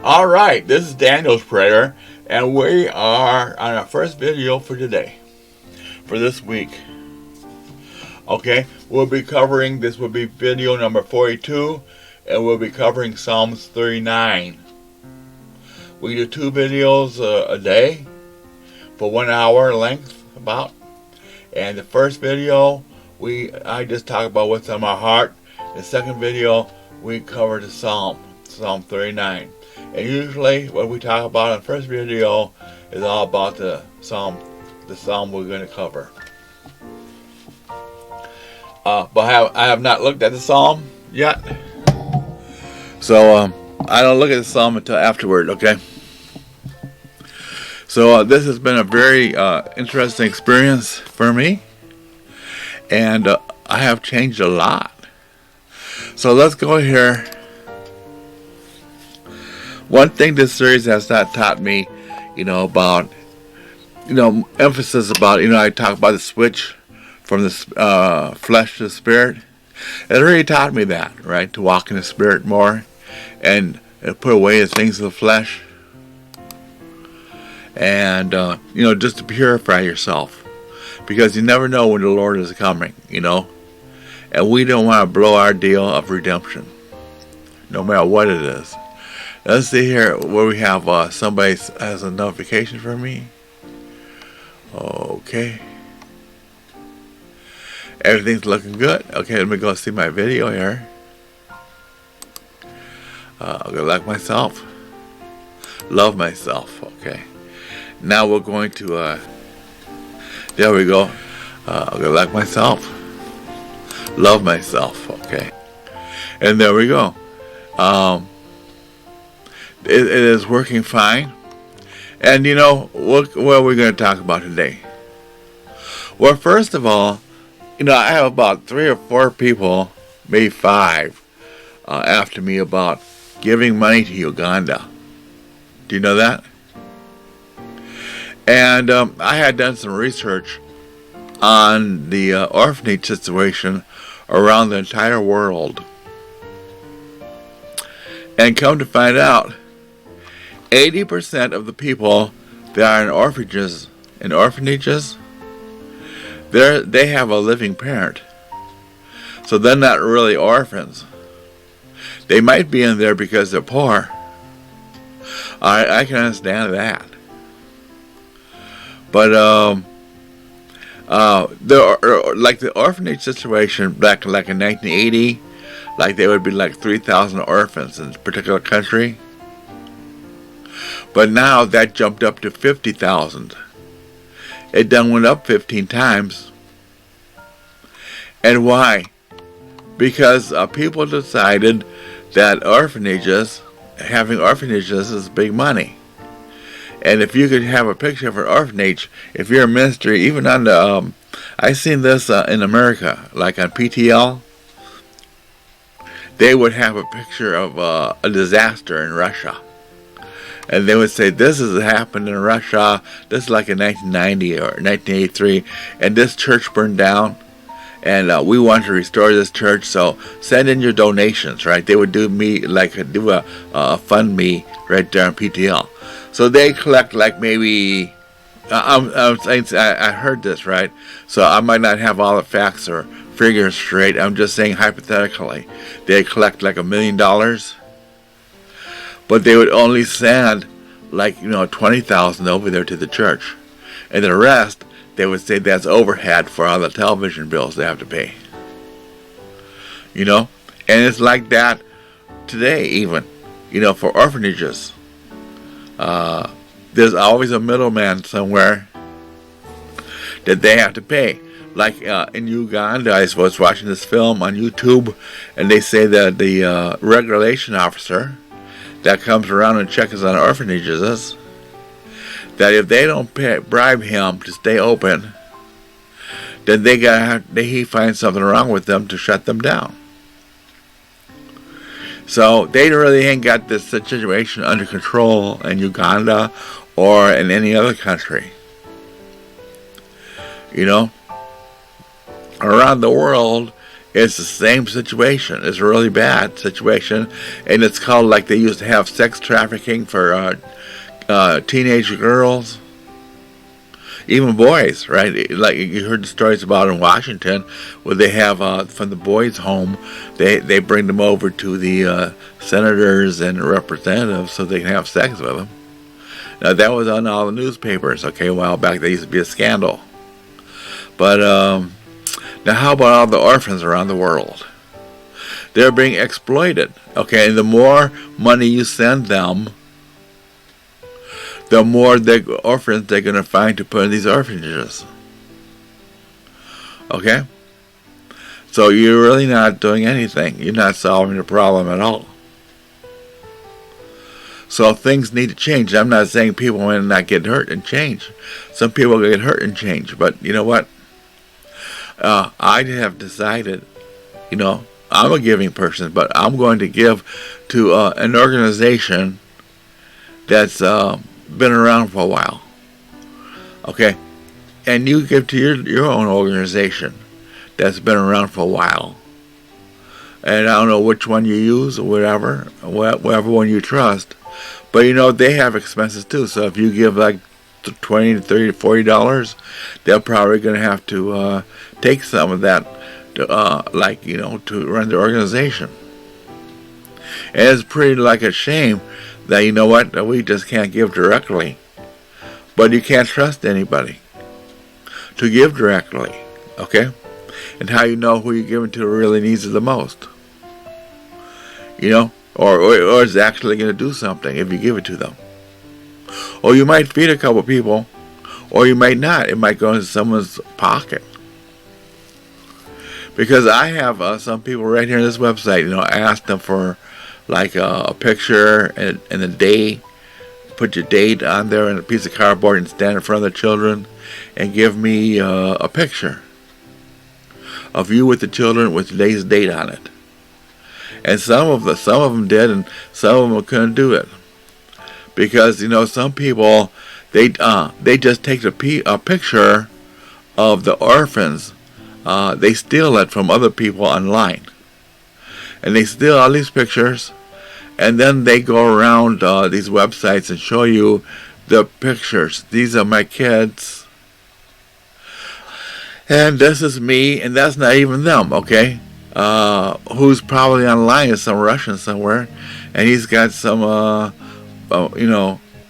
All right, this is Daniel's prayer, and we are on our first video for today, for this week. Okay, we'll be covering, this will be video number 42, and we'll be covering Psalms 39. We do 2 videos a day for 1 hour length, about. And the first video, I just talk about what's on my heart. The second video, we cover the Psalm 39. And usually what we talk about in the first video is all about the Psalm we're going to cover. But I have not looked at the Psalm yet. So I don't look at the Psalm until afterward, okay? So this has been a very interesting experience for me. And I have changed a lot. So let's go here. One thing this series has not taught me, about, emphasis about, I talk about the switch from the flesh to the spirit. It really taught me that, right? To walk in the spirit more and put away the things of the flesh. And, just to purify yourself. Because you never know when the Lord is coming, And we don't want to blow our deal of redemption. No matter what it is. Let's see here where we have somebody has a notification for me. Okay. Everything's looking good. Okay, let me go see my video here. I'll go like myself. Love myself. Okay. Now we're going to, there we go. I'll go like myself. Love myself. Okay. And there we go. It is working fine. And what are we going to talk about today? Well, first of all, I have about 3 or 4 people, maybe 5, after me about giving money to Uganda. Do you know that? And I had done some research on the orphanage situation around the entire world. And come to find out, 80% of the people that are in orphanages, they have a living parent. So they're not really orphans. They might be in there because they're poor. I can understand that. But the orphanage situation back like in 1980, like there would be like 3,000 orphans in a particular country. But now that jumped up to 50,000. It done went up 15 times. And why? Because people decided that having orphanages is big money. And if you could have a picture of an orphanage, if you're a minister, even on the, I've seen this in America, like on PTL, they would have a picture of a disaster in Russia. And they would say, this has happened in Russia, this is like in 1990 or 1983, and this church burned down, and we want to restore this church, so send in your donations, right? They would do a fund me right there on PTL. So they collect like maybe, I'm saying, I heard this, right? So I might not have all the facts or figures straight, I'm just saying hypothetically. They collect like $1 million. But they would only send like 20,000 over there to the church, and the rest they would say that's overhead for all the television bills they have to pay. And it's like that today, even for orphanages. There's always a middleman somewhere that they have to pay. Like in Uganda, I was watching this film on YouTube, and they say that the regulation officer that comes around and checks on orphanages, that if they don't bribe him to stay open, then he finds something wrong with them to shut them down. So they really ain't got this situation under control in Uganda or in any other country. Around the world, It's the same situation. It's a really bad situation, and it's called, like they used to have sex trafficking for teenage girls, even boys, right? Like you heard the stories about in Washington, where they have from the boys' home, they bring them over to the senators and representatives so they can have sex with them. Now that was on all the newspapers. Okay, a while back, that used to be a scandal. But now how about all the orphans around the world? They're being exploited. Okay, and the more money you send them, the more orphans they're going to find to put in these orphanages. Okay? So you're really not doing anything. You're not solving the problem at all. So things need to change. I'm not saying people may not get hurt and change. Some people get hurt and change. But you know what? I have decided, I'm a giving person, but I'm going to give to an organization that's been around for a while. Okay? And you give to your own organization that's been around for a while. And I don't know which one you use or whatever one you trust. But they have expenses too. So if you give like $20 to $30 to $40, they're probably going to have to take some of that to run the organization. And it's pretty like a shame that that we just can't give directly. But you can't trust anybody to give directly. Okay? And how you know who you're giving to really needs it the most. Or is actually going to do something if you give it to them. Or you might feed a couple people, or you might not. It might go into someone's pocket. Because I have some people right here on this website, I asked them for like a picture and a day. Put your date on there and a piece of cardboard and stand in front of the children and give me a picture of you with the children with today's date on it. And some of them did, and some of them couldn't do it because some people they just take a picture of the orphans. They steal it from other people online, and they steal all these pictures, and then they go around these websites and show you the pictures. These are my kids, and this is me, and that's not even them. Okay. Who's probably online is some Russian somewhere, and he's got some,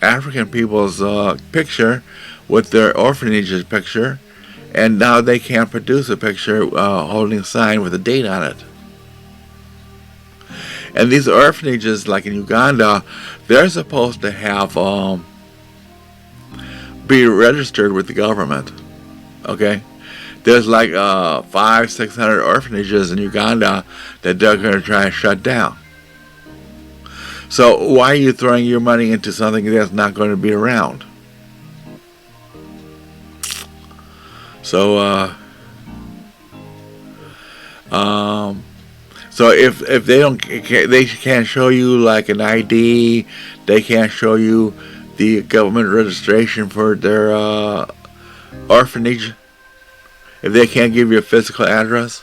African people's picture with their orphanage's picture, and now they can't produce a picture holding a sign with a date on it. And these orphanages, like in Uganda, they're supposed to have be registered with the government. Okay. There's like 500-600 orphanages in Uganda that they're going to try and shut down. So why are you throwing your money into something that's not going to be around? So so if they can't show you like an ID, they can't show you the government registration for their orphanage. If they can't give you a physical address,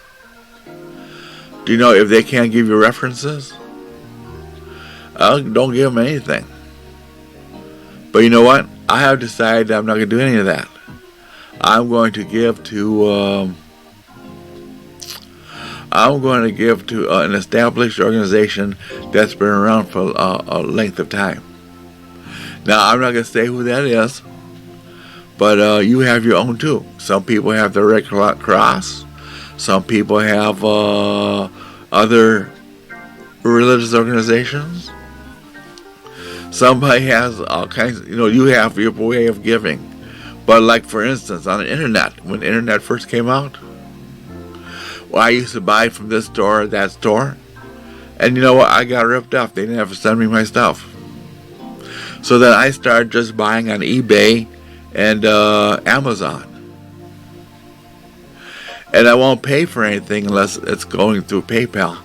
do you know if they can't give you references? Don't give them anything. But you know what? I have decided I'm not going to do any of that. I'm going to give to an established organization that's been around for a length of time. Now, I'm not going to say who that is. But you have your own too. Some people have the Red Cross. Some people have other religious organizations. Somebody has all kinds. You have your way of giving. But like for instance, on the internet, when the internet first came out, I used to buy from this store, that store, and you know what? I got ripped off. They didn't have to send me my stuff. So then I started just buying on eBay and Amazon. And I won't pay for anything unless it's going through PayPal.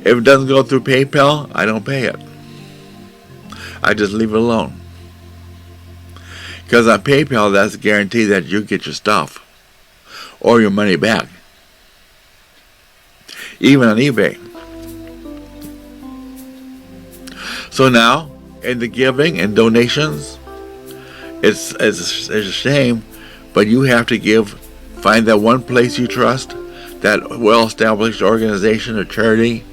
If it doesn't go through PayPal, I don't pay it. I just leave it alone. Because on PayPal, that's a guarantee that you get your stuff or your money back. even on eBay. So now, in the giving and donations, it's a shame, but you have to find that one place you trust, that well-established organization or charity,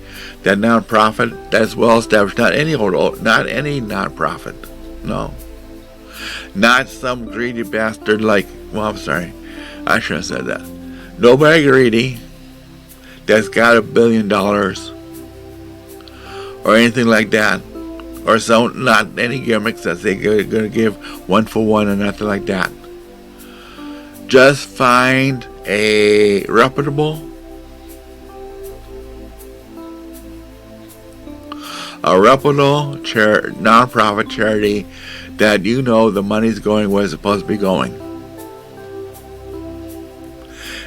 that nonprofit that's well-established, not any nonprofit, no. Not some greedy bastard like, well, I'm sorry, I shouldn't have said that. Nobody greedy that's got $1 billion or anything like that, or some, not any gimmicks that they're going to give one for one or nothing like that. Just find a reputable, nonprofit charity that you know the money's going where it's supposed to be going.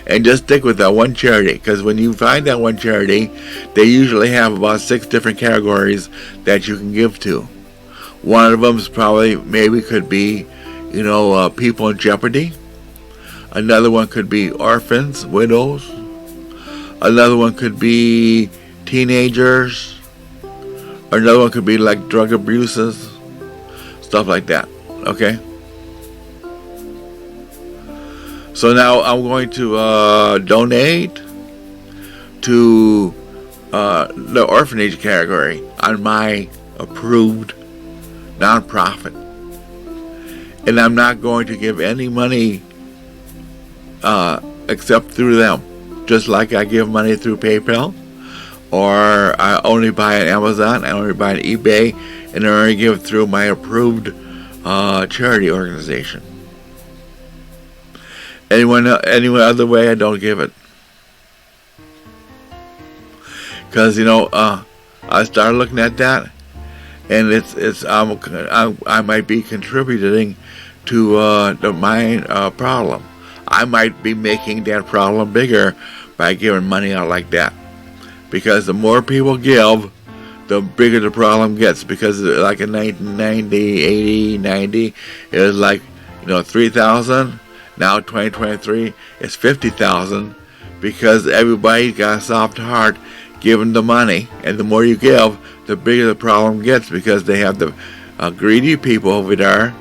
And just stick with that one charity, because when you find that one charity, they usually have about 6 different categories that you can give to. One of them is could be, people in jeopardy. Another one could be orphans, widows. Another one could be teenagers. Another one could be like drug abuses, stuff like that. Okay? So now I'm going to donate to the orphanage category on my approved nonprofit. And I'm not going to give any money except through them. Just like I give money through PayPal, or I only buy on Amazon, I only buy on eBay, and I only give through my approved charity organization. Any other way, I don't give it. Because I started looking at that, and I might be contributing to my problem. I might be making that problem bigger by giving money out like that. Because the more people give, the bigger the problem gets. Because like in 1990, 80, 90, it was like 3,000. Now 2023, it's 50,000, because everybody got a soft heart giving the money, and the more you give, the bigger the problem gets, because they have the greedy people over there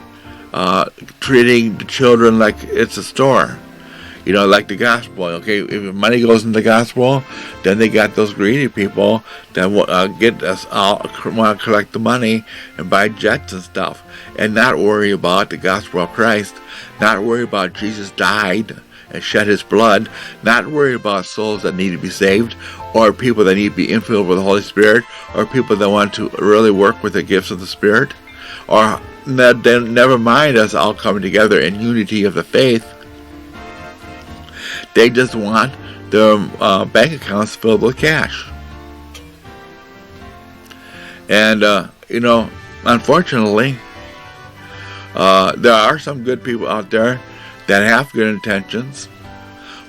treating the children like it's a store, like the gospel. Okay, if money goes into the gospel, then they got those greedy people that want to collect the money and buy jets and stuff, and not worry about the gospel of Christ, not worry about Jesus died and shed his blood, not worry about souls that need to be saved, or people that need to be infilled with the Holy Spirit, or people that want to really work with the gifts of the Spirit, or then never mind us all coming together in unity of the faith. They just want their bank accounts filled with cash. And, unfortunately, there are some good people out there that have good intentions,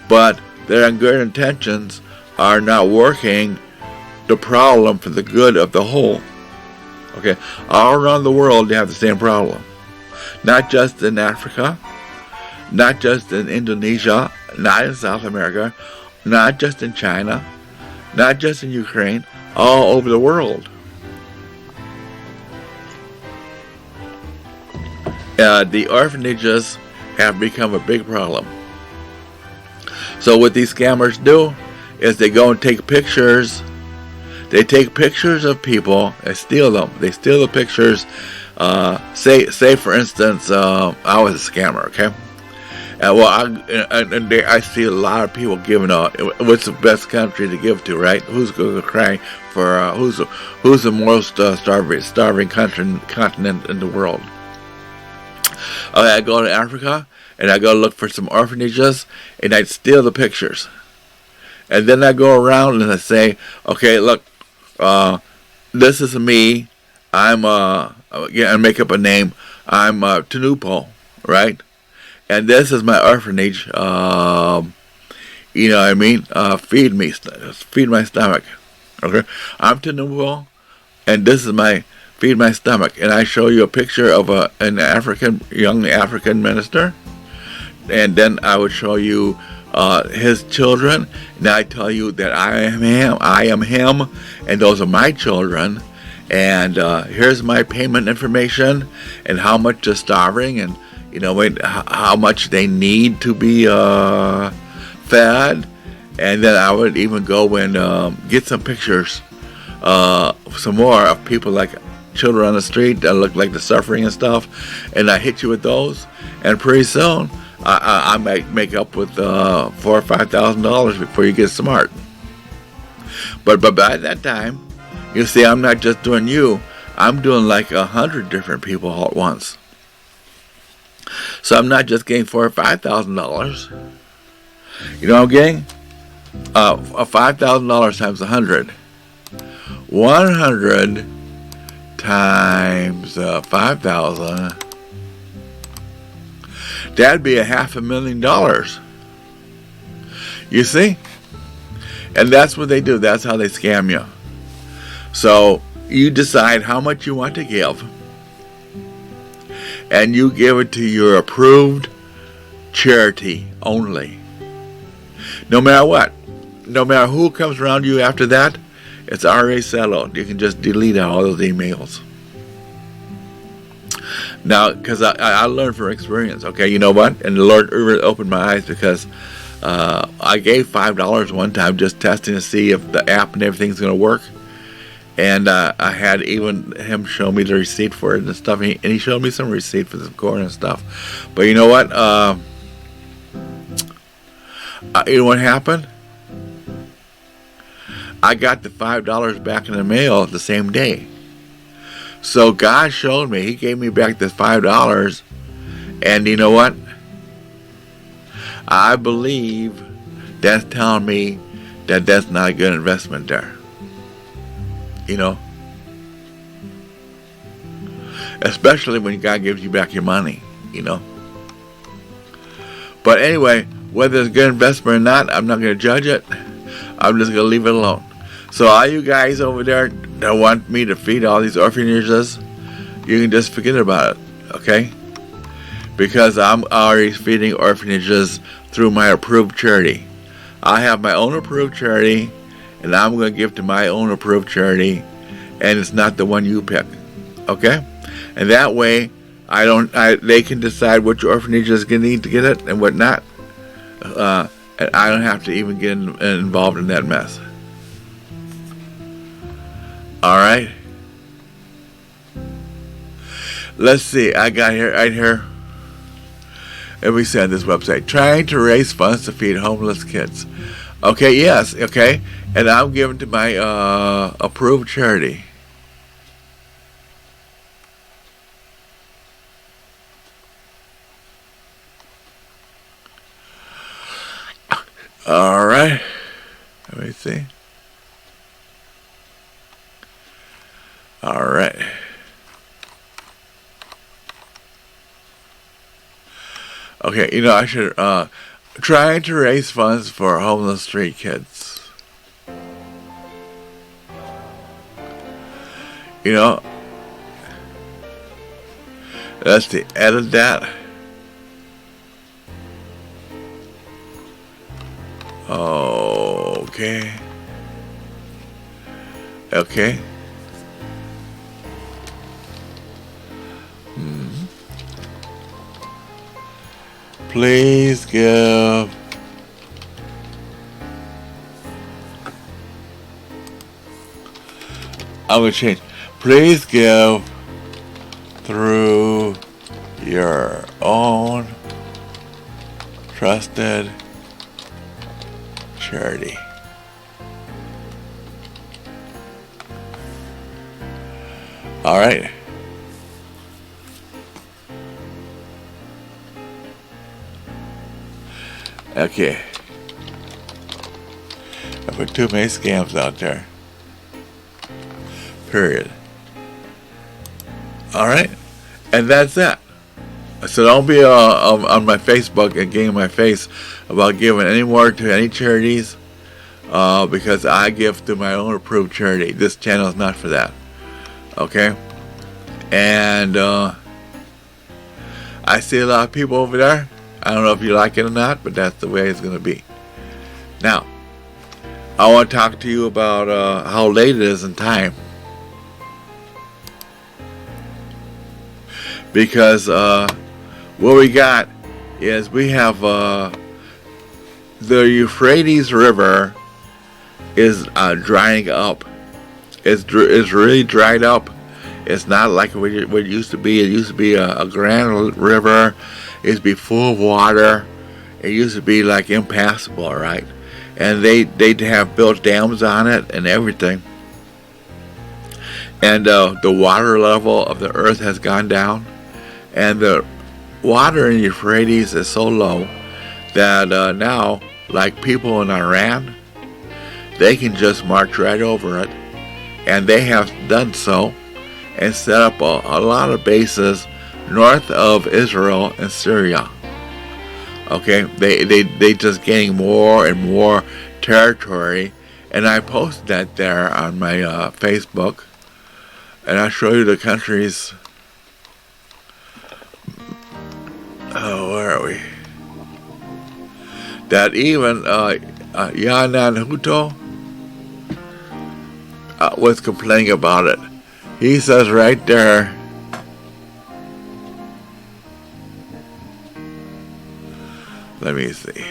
but their good intentions are not working the problem for the good of the whole. Okay, all around the world they have the same problem. Not just in Africa, not just in Indonesia, not in South America, not just in China, not just in Ukraine, all over the world. The orphanages have become a big problem. So what these scammers do is they go and take pictures. They take pictures of people and steal them. They steal the pictures. Say for instance, I was a scammer, okay? I see a lot of people giving out. What's the best country to give to, right? Who's going to cry for? Who's the most starving continent in the world? Okay, I go to Africa and I go look for some orphanages and I steal the pictures, and then I go around and I say, okay, look, this is me. I make up a name. I'm Tanupo, right? And this is my orphanage. You know what I mean? Feed my stomach. Okay, I'm Tanupo, and this is my feed my stomach. And I show you a picture of an young African minister, and then I would show you his children, and I tell you that I am him, and those are my children, and here's my payment information, and how much they're starving, and how much they need to be fed, and then I would even go and get some pictures, some more of people like children on the street that look like they're suffering and stuff, and I hit you with those, and pretty soon I might make up with $4,000 or $5,000 before you get smart. But by that time, you see, I'm not just doing you, I'm doing like 100 different people all at once. So I'm not just getting $4,000 or $5,000. You know what I'm getting? $5,000 times 100. 100 times 5,000. That'd be $500,000. You see? And that's what they do. That's how they scam you. So you decide how much you want to give, and you give it to your approved charity only. No matter what. No matter who comes around you after that, it's already settled. You can just delete all those emails. Now, because I learned from experience, okay, you know what? And the Lord really opened my eyes, because I gave $5 one time just testing to see if the app and everything's going to work. And I had even him show me the receipt for it and stuff. And he showed me some receipt for the corn and stuff. But you know what? You know what happened? I got the $5 back in the mail the same day. So God showed me. He gave me back the $5. And you know what? I believe that's telling me that that's not a good investment there. You know? Especially when God gives you back your money, you know? But anyway, whether it's a good investment or not, I'm not going to judge it. I'm just going to leave it alone. So all you guys over there that want me to feed all these orphanages, you can just forget about it, okay? Because I'm already feeding orphanages through my approved charity. I have my own approved charity, and I'm going to give to my own approved charity, and it's not the one you pick, okay? And that way, they can decide which orphanages need to get it and what not, and I don't have to even get involved in that mess. All right. Let's see. I got here right here. Let me see on this website. Trying to raise funds to feed homeless kids. Okay. Yes. Okay. And I'm giving to my approved charity. All right. Let me see. All right. Okay, you know, I should trying to raise funds for homeless street kids. You know, let's see, edit that. Okay. Okay. Please give I'm going to change. Please give through your own trusted charity. All right. Okay. I put too many scams out there. Period. All right. And that's that. So don't be on my Facebook and getting my face about giving any more to any charities because I give through my own approved charity. This channel is not for that. Okay? And I see a lot of people over there. I don't know if you like it or not, but that's the way it's going to be. Now, I want to talk to you about how late it is in time. Because what we got is we have the Euphrates River is drying up. It's really dried up. It's not like what it used to be. It used to be a grand river. It used to be full of water. It used to be like impassable, right? And they'd have built dams on it and everything. And the water level of the earth has gone down. And the water in Euphrates is so low that now, like people in Iran, they can just march right over it. And they have done so and set up a lot of bases north of Israel and Syria. Okay, they just gaining more and more territory, and I posted that there on my Facebook, and I'll show you the countries. Oh, where are we? That even Yanan Huto was complaining about it. He says right there, let me see.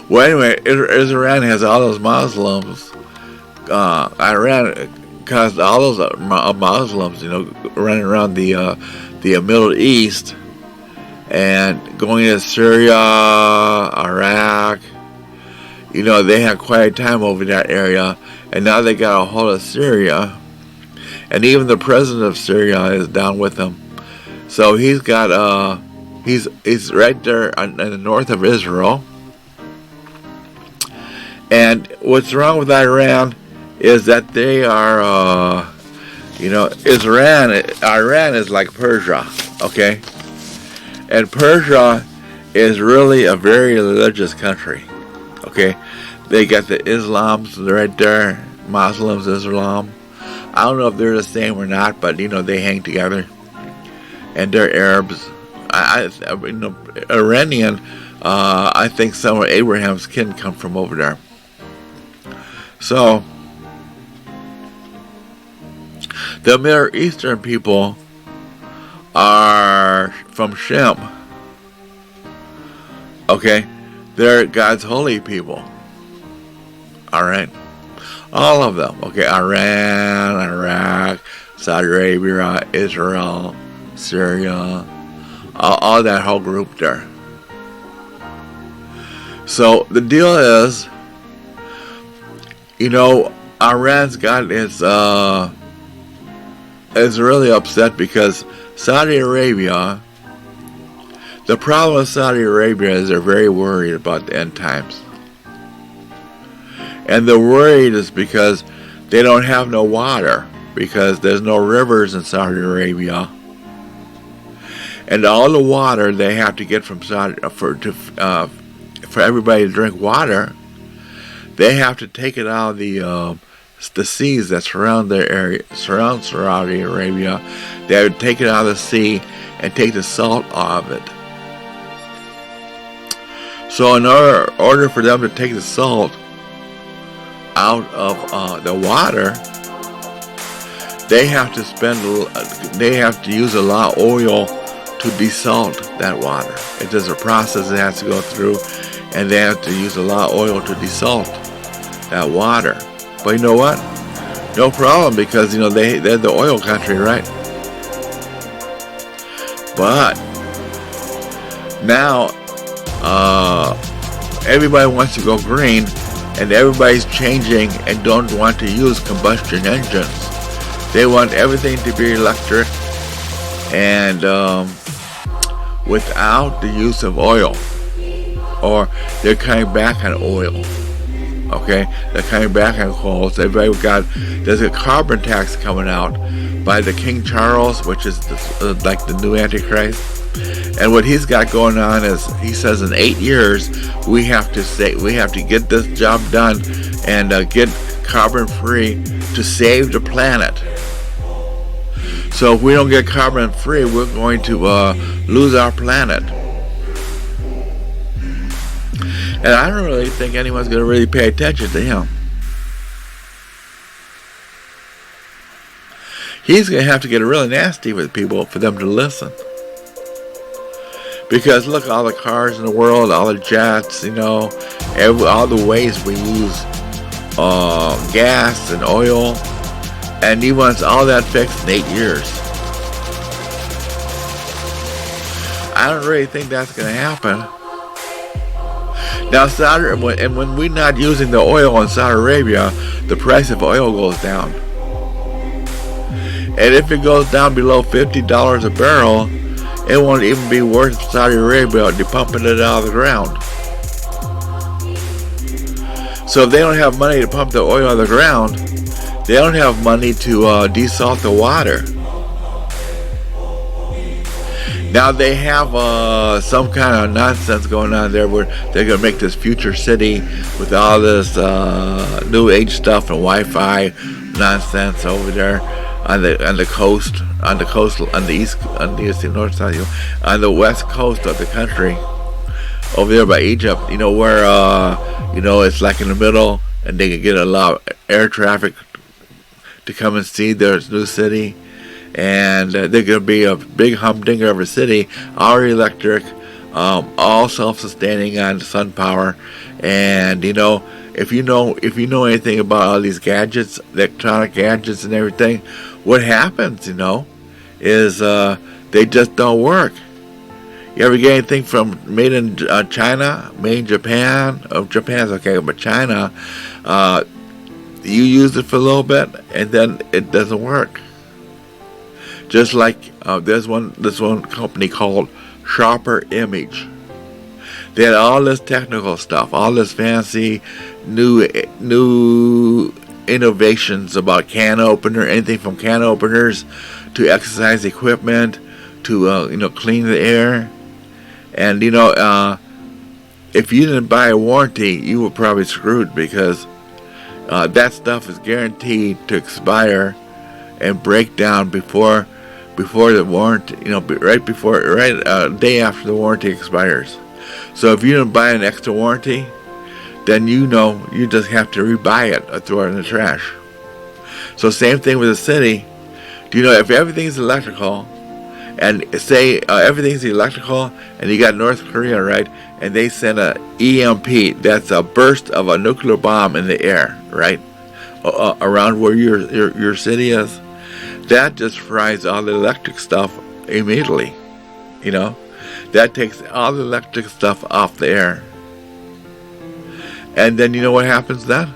Well, anyway, Iran has all those Muslims. Iran caused all those Muslims, running around the Middle East and going into Syria, Iraq. They had quite a time over that area, and now they got a hold of Syria, and even the president of Syria is down with them. So he's got he's right there in the north of Israel. And what's wrong with Iran is that they are, Iran is like Persia, okay? And Persia is really a very religious country, okay? They got the Islams right there, Muslims, Islam. I don't know if they're the same or not, but, they hang together. And they're Arabs. Iranian, I think some of Abraham's kin come from over there. So, the Middle Eastern people are from Shem. Okay? They're God's holy people. Alright? All of them. Okay? Iran, Iraq, Saudi Arabia, Israel, Syria, all that whole group there. So, the deal is, Iran's got is really upset because Saudi Arabia, the problem with Saudi Arabia is they're very worried about the end times. And they're worried is because they don't have no water, because there's no rivers in Saudi Arabia. And all the water they have to get from Saudi for everybody to drink water, they have to take it out of the seas that surround their area, surround Saudi Arabia. They have to take it out of the sea and take the salt off it. So in order for them to take the salt out of the water, they have to use a lot of oil to desalt that water. It is a process that has to go through, and they have to use a lot of oil to desalt that water. But you know what? No problem, because they're the oil country, right? But now everybody wants to go green, and everybody's changing and don't want to use combustion engines. They want everything to be electric and without the use of oil. Or they're coming back on oil. Okay, they're coming back on coal. So there's a carbon tax coming out by the King Charles, which is like the new Antichrist. And what he's got going on is, he says in 8 years we have to get this job done and get carbon free to save the planet. So if we don't get carbon free, we're going to lose our planet. And I don't really think anyone's going to really pay attention to him. He's going to have to get really nasty with people for them to listen. Because look, all the cars in the world, all the jets, all the ways we use gas and oil, and he wants all that fixed in 8 years. I don't really think that's going to happen. Now, when we're not using the oil in Saudi Arabia, the price of oil goes down. And if it goes down below $50 a barrel, it won't even be worth Saudi Arabia pumping it out of the ground. So if they don't have money to pump the oil out of the ground, they don't have money to desalt the water. Now they have some kind of nonsense going on there where they're going to make this future city with all this new age stuff and Wi-Fi nonsense over there on the coast, on the east, and north side, on the west coast of the country, over there by Egypt, where it's like in the middle, and they can get a lot of air traffic to come and see their new city. And they're going to be a big humdinger of a city, all electric, all self-sustaining on sun power. And if you know anything about all these gadgets, electronic gadgets and everything, what happens, is they just don't work. You ever get anything from made in China, made in Japan? Oh, Japan's okay, but China, you use it for a little bit and then it doesn't work. Just like this one company called Sharper Image. They had all this technical stuff, all this fancy new innovations about can opener, anything from can openers to exercise equipment to clean the air. And if you didn't buy a warranty, you were probably screwed, because that stuff is guaranteed to expire and break down before the warranty, right day after the warranty expires. So if you didn't buy an extra warranty, then you just have to rebuy it or throw it in the trash. So same thing with the city. If everything's electrical, and say everything's electrical, and you got North Korea, right, and they send a EMP, that's a burst of a nuclear bomb in the air, right, around where your city is, that just fries all the electric stuff immediately. That takes all the electric stuff off the air. And then what happens then?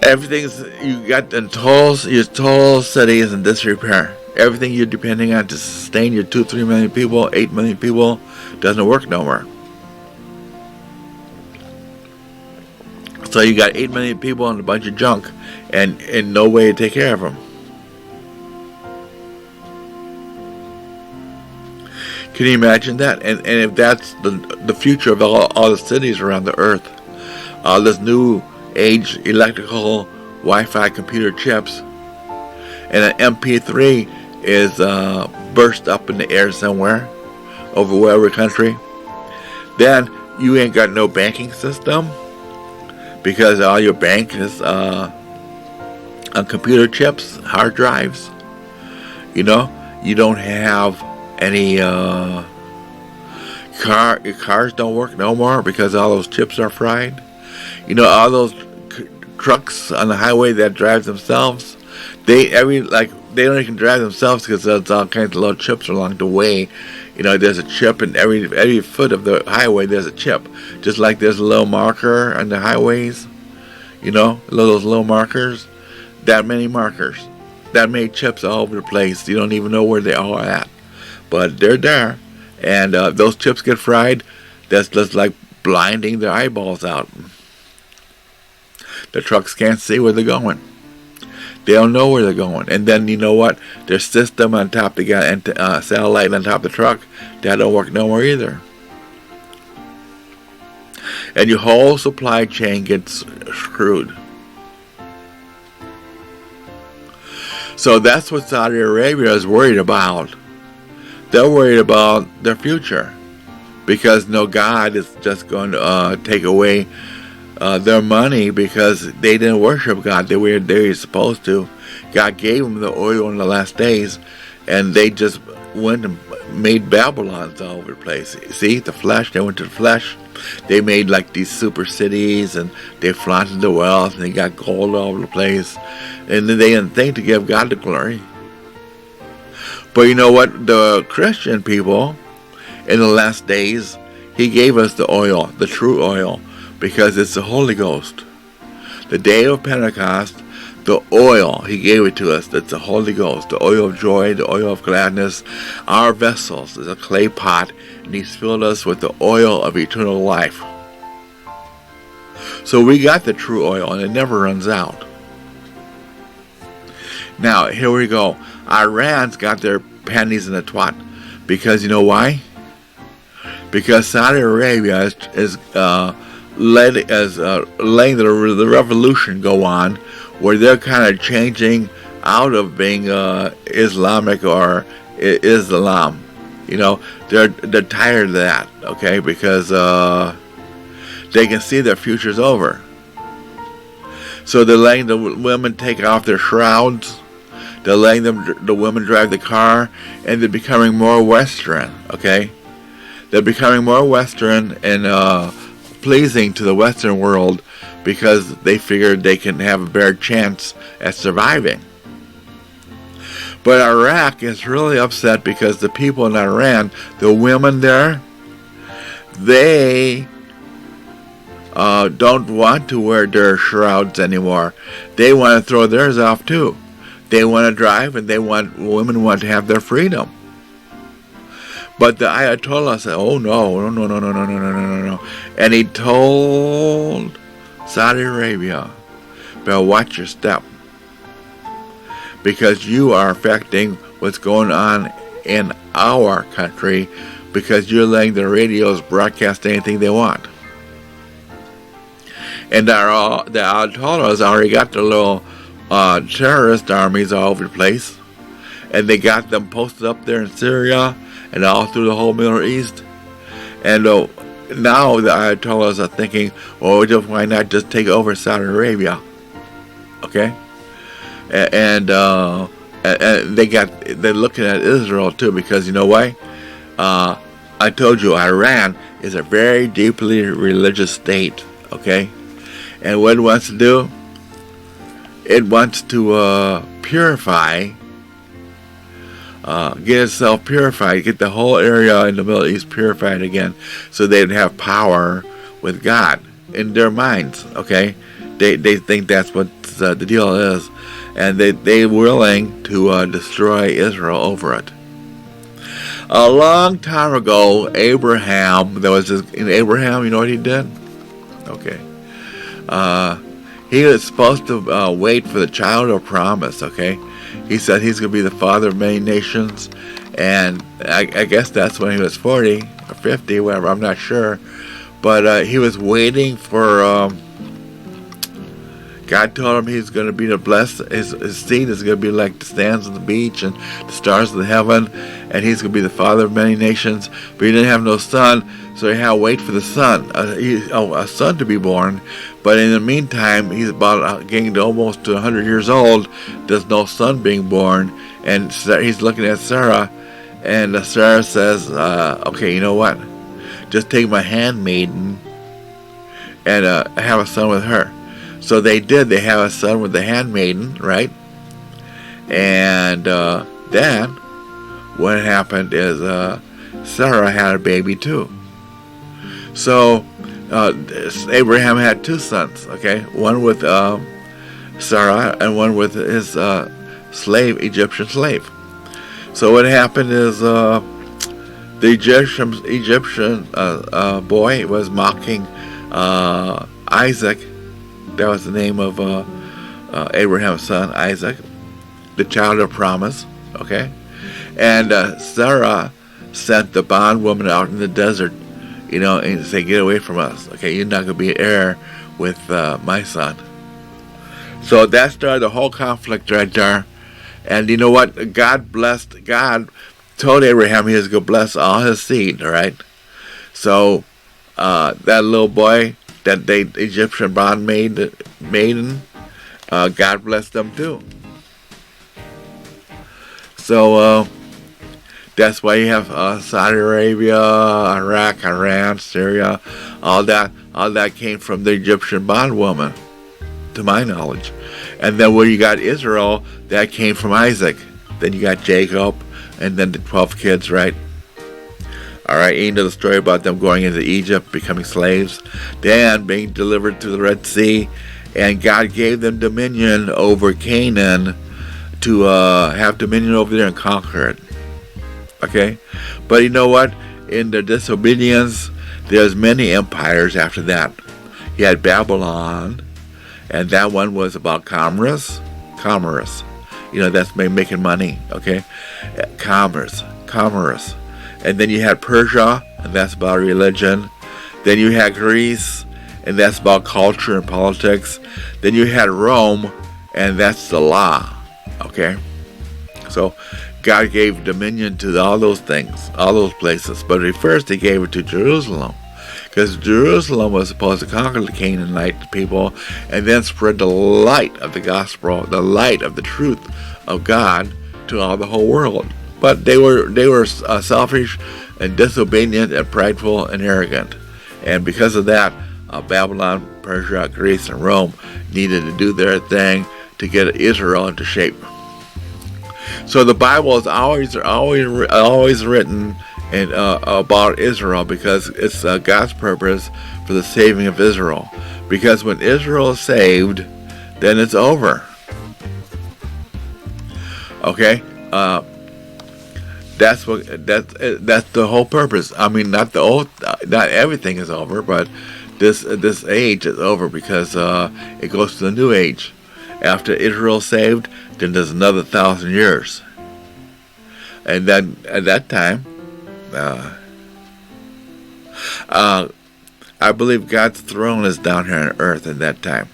You got the tolls, your toll city is in disrepair. Everything you're depending on to sustain your 2-3 million people, 8 million people, doesn't work no more. So you got 8 million people and a bunch of junk, and no way to take care of them. Can you imagine that? And if that's the future of all the cities around the earth, all this new age electrical Wi-Fi computer chips, and an MP3 is burst up in the air somewhere over whatever country, then you ain't got no banking system, because all your bank is on computer chips, hard drives. You don't have any your cars don't work no more because all those chips are fried. All those trucks on the highway that drive themselves, they don't even drive themselves because there's all kinds of little chips along the way. There's a chip in every foot of the highway. There's a chip, just like there's a little marker on the highways. Those little markers. That many markers, that many chips all over the place. You don't even know where they all are at, but they're there. And those chips get fried. That's just like blinding their eyeballs out. The trucks can't see where they're going. They don't know where they're going. And then their system on top, they got satellite on top of the truck, that don't work no more either. And your whole supply chain gets screwed. So that's what Saudi Arabia is worried about. They're worried about their future, because no, God is just going to take away their money because they didn't worship God the way they were supposed to. God gave them the oil in the last days, and they just went and made Babylons all over the place. See, the flesh, they went to the flesh. They made like these super cities, and they flaunted the wealth, and they got gold all over the place. And then they didn't think to give God the glory. But you know what? The Christian people, in the last days, He gave us the oil, the true oil, because it's the Holy Ghost. The day of Pentecost, the oil, He gave it to us. That's the Holy Ghost, the oil of joy, the oil of gladness. Our vessels is a clay pot, and He's filled us with the oil of eternal life. So we got the true oil, and it never runs out. Now, here we go. Iran's got their panties in a twat, because you know why? Because Saudi Arabia is letting the revolution go on, where they're kind of changing out of being Islamic or Islam. You know, they're tired of that, okay? Because they can see their future's over. So they're letting the women take off their shrouds. They're letting the women drive the car, and they're becoming more Western, okay? They're becoming more Western and pleasing to the Western world, because they figured they can have a better chance at surviving. But Iraq is really upset because the people in Iran, the women there, they don't want to wear their shrouds anymore. They want to throw theirs off too. They want to drive, and women want to have their freedom. But the Ayatollah said, "Oh no," and he told Saudi Arabia, "Better watch your step, because you are affecting what's going on in our country, because you're letting the radios broadcast anything they want." And the Ayatollahs already got their little terrorist armies all over the place, and they got them posted up there in Syria and all through the whole Middle East. And now the Ayatollahs are thinking, well, why not just take over Saudi Arabia? Okay? And they're looking at Israel too, because you know why? I told you, Iran is a very deeply religious state, okay? And what it wants to do, it wants to purify, get itself purified, get the whole area in the Middle East purified again, so they'd have power with God in their minds, okay? They think that's what the deal is, and they're willing to destroy Israel over it. A long time ago, Abraham, Abraham, you know what he did? Okay. He was supposed to wait for the child of promise, okay? He said he's going to be the father of many nations, and I guess that's when he was 40 or 50, whatever, I'm not sure. But he was waiting for, God told him he's going to be the blessed, his seed is going to be like the sands on the beach and the stars of the heaven, and he's going to be the father of many nations. But he didn't have no son, so he had to wait for the son, a son to be born. But in the meantime, he's about getting to almost to 100 years old. There's no son being born, and he's looking at Sarah, and Sarah says, okay, you know what? Just take my handmaiden and have a son with her. So they did. They have a son with the handmaiden, right? And then what happened is Sarah had a baby too. So Abraham had two sons, okay? One with Sarah and one with his Egyptian slave. So what happened is the Egyptian boy was mocking Isaac. That was the name of Abraham's son, Isaac, the child of promise, okay? And Sarah sent the bondwoman out in the desert, you know, and say, get away from us, okay? You're not going to be heir with my son. So that started the whole conflict right there. And you know what? God told Abraham he was going to bless all his seed, all right? So that little boy, that the Egyptian bond maiden, God blessed them too. So that's why you have Saudi Arabia, Iraq, Iran, Syria, all that came from the Egyptian bondwoman, to my knowledge. And then when you got Israel, that came from Isaac. Then you got Jacob, and then the 12 kids, right? All right, you know the story about them going into Egypt, becoming slaves, then being delivered to the Red Sea, and God gave them dominion over Canaan to have dominion over there and conquer it. Okay? But you know what? In their disobedience, there's many empires after that. You had Babylon, and that one was about commerce. You know, that's making money, okay? Commerce. And then you had Persia, and that's about religion. Then you had Greece, and that's about culture and politics. Then you had Rome, and that's the law, okay? So God gave dominion to all those things, all those places. But first he gave it to Jerusalem, because Jerusalem was supposed to conquer the Canaanite people and then spread the light of the gospel, the light of the truth of God to all the whole world. But they were selfish and disobedient and prideful and arrogant. And because of that, Babylon, Persia, Greece, and Rome needed to do their thing to get Israel into shape. So the Bible is always written about Israel, because it's God's purpose for the saving of Israel. Because when Israel is saved, then it's over. Okay, that's the whole purpose. I mean, not everything is over, but this age is over, because it goes to the new age. After Israel's saved, then there's another 1,000 years, and then at that time, I believe God's throne is down here on earth at that time.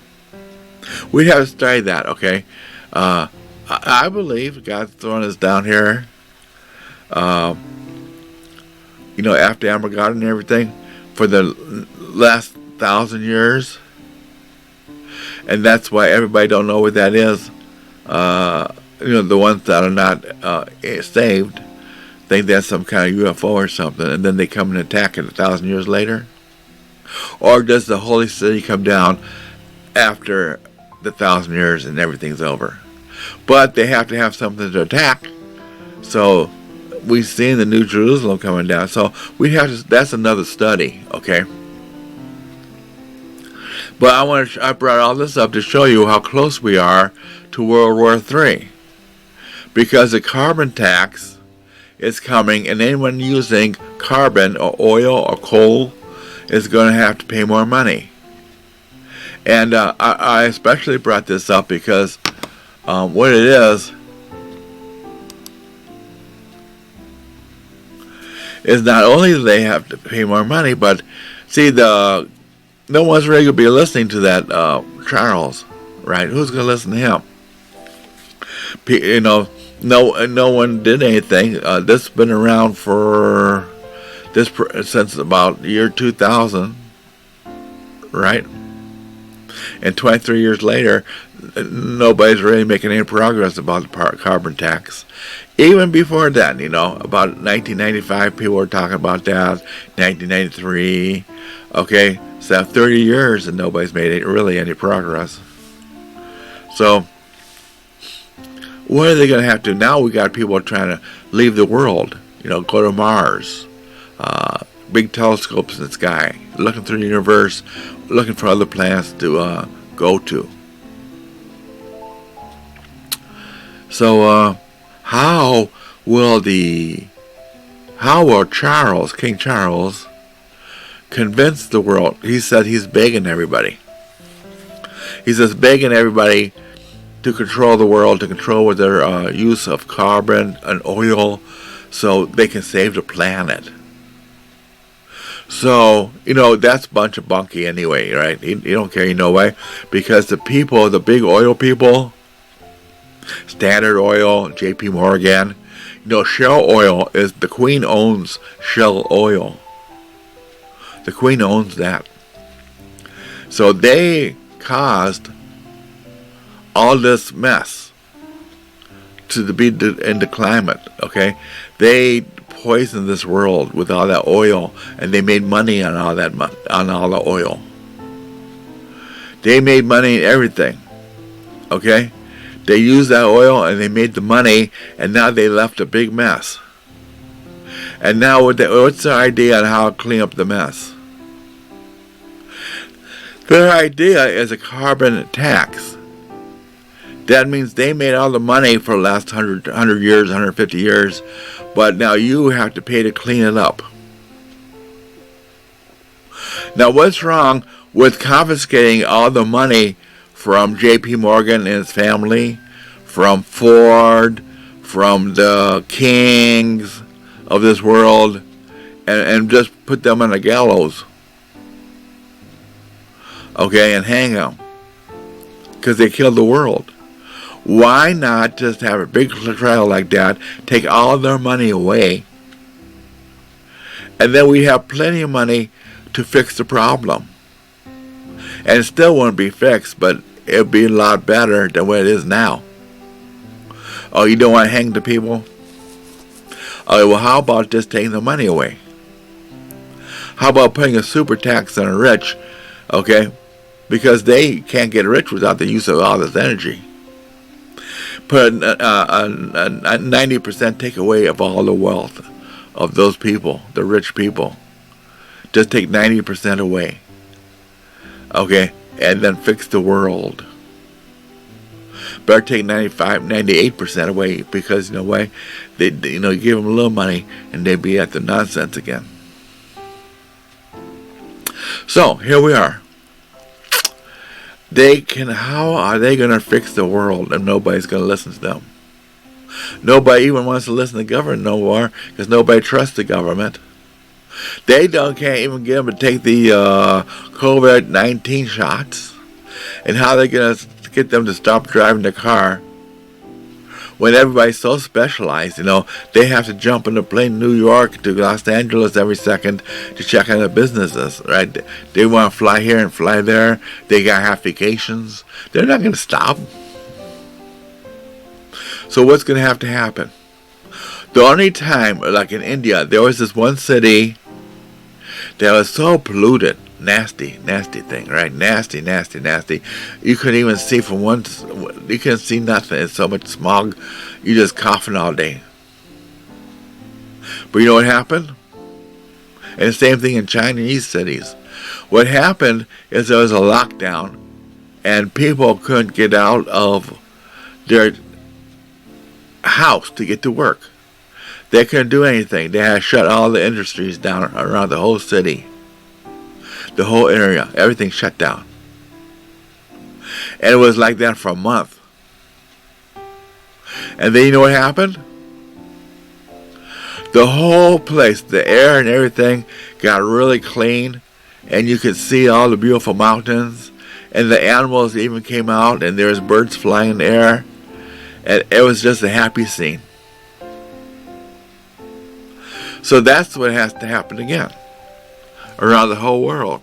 We have to study that, okay? I believe God's throne is down here. You know, after Armageddon and everything, for the last 1,000 years. And that's why everybody don't know what that is. You know, the ones that are not saved think that's some kind of UFO or something, and then they come and attack it 1,000 years later. Or does the holy city come down after the 1,000 years and everything's over? But they have to have something to attack. So we've seen the New Jerusalem coming down. So we have to, that's another study, okay? But I brought all this up to show you how close we are to World War III. Because the carbon tax is coming, and anyone using carbon or oil or coal is going to have to pay more money. And I especially brought this up because what it is not only do they have to pay more money, but see, no one's really going to be listening to that Charles, right? Who's going to listen to him? You know, no one did anything. This has been around for since about the year 2000, right? And 23 years later, nobody's really making any progress about the carbon tax. Even before that, you know, about 1995, people were talking about that. 1993, okay, so 30 years and nobody's made really any progress. So what are they going to have to? Now we got people trying to leave the world, you know, go to Mars, big telescopes in the sky, looking through the universe, looking for other planets to go to. So how will King Charles convince the world? He said he's begging everybody. He says begging everybody to control the world, to control with their use of carbon and oil, so they can save the planet. So, you know, that's a bunch of bunky anyway, right? You don't care, you know why? Because the people, the big oil people, Standard Oil, JP Morgan. Shell Oil is, the Queen owns Shell Oil. The Queen owns that. So they caused all this mess to be in the climate, okay? They poisoned this world with all that oil, and they made money on all that on all the oil. They made money in everything, okay? They used that oil and they made the money, and now they left a big mess. And now what's their idea on how to clean up the mess? Their idea is a carbon tax. That means they made all the money for the last 100 years, 150 years, but now you have to pay to clean it up. Now, what's wrong with confiscating all the money from J.P. Morgan and his family, from Ford, from the kings of this world, and just put them on the gallows, okay, and hang them, because they killed the world? Why not just have a big trial like that, take all their money away, and then we have plenty of money to fix the problem? And it still won't be fixed, but it'll be a lot better than what it is now. Oh, you don't want to hang the people? Oh, well, how about just taking the money away? How about putting a super tax on the rich, okay? Because they can't get rich without the use of all this energy. Put a 90% takeaway of all the wealth of those people, the rich people. Just take 90% away, okay, and then fix the world. Better take 98% away, because you know why? You give them a little money and they'd be at the nonsense again. So here we are. How are they going to fix the world if nobody's going to listen to them? Nobody even wants to listen to the government no more, because nobody trusts the government. They can't even get them to take the COVID-19 shots. And how are they going to get them to stop driving the car when everybody's so specialized? They have to jump in a plane in New York to Los Angeles every second to check on their businesses, right? They want to fly here and fly there. They got half vacations. They're not going to stop. So what's going to have to happen? The only time, like in India, there was this one city that was so polluted. Nasty thing, right? Nasty. You couldn't even see you couldn't see nothing. It's so much smog. You just coughing all day. But you know what happened? And the same thing in Chinese cities. What happened is there was a lockdown, and people couldn't get out of their house to get to work. They couldn't do anything. They had to shut all the industries down around the whole city. The whole area, everything shut down. And it was like that for a month. And then you know what happened? The whole place, the air and everything got really clean, and you could see all the beautiful mountains, and the animals even came out, and there was birds flying in the air, and it was just a happy scene. So that's what has to happen again around the whole world.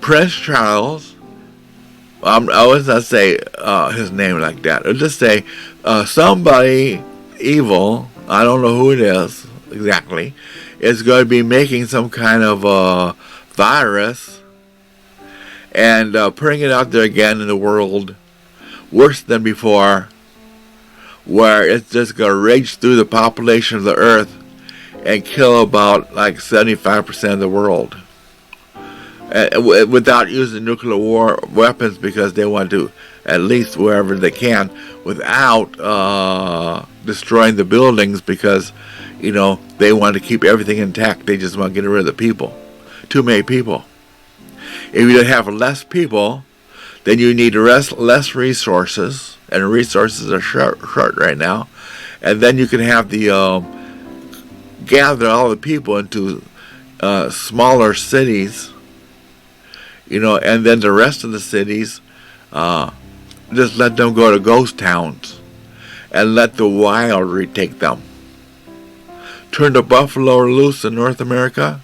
Prince Charles, I always not say his name like that. I'll just say somebody evil, I don't know who it is exactly, is going to be making some kind of virus and putting it out there again in the world, worse than before, where it's just going to rage through the population of the earth and kill about like 75% of the world, without using nuclear war weapons, because they want to, at least wherever they can, without destroying the buildings, because they want to keep everything intact. They just want to get rid of the people. Too many people. If you have less people, then you need less resources, and resources are short right now. And then you can have the gather all the people into smaller cities, and then the rest of the cities just let them go to ghost towns and let the wild retake them. Turn the buffalo loose in North America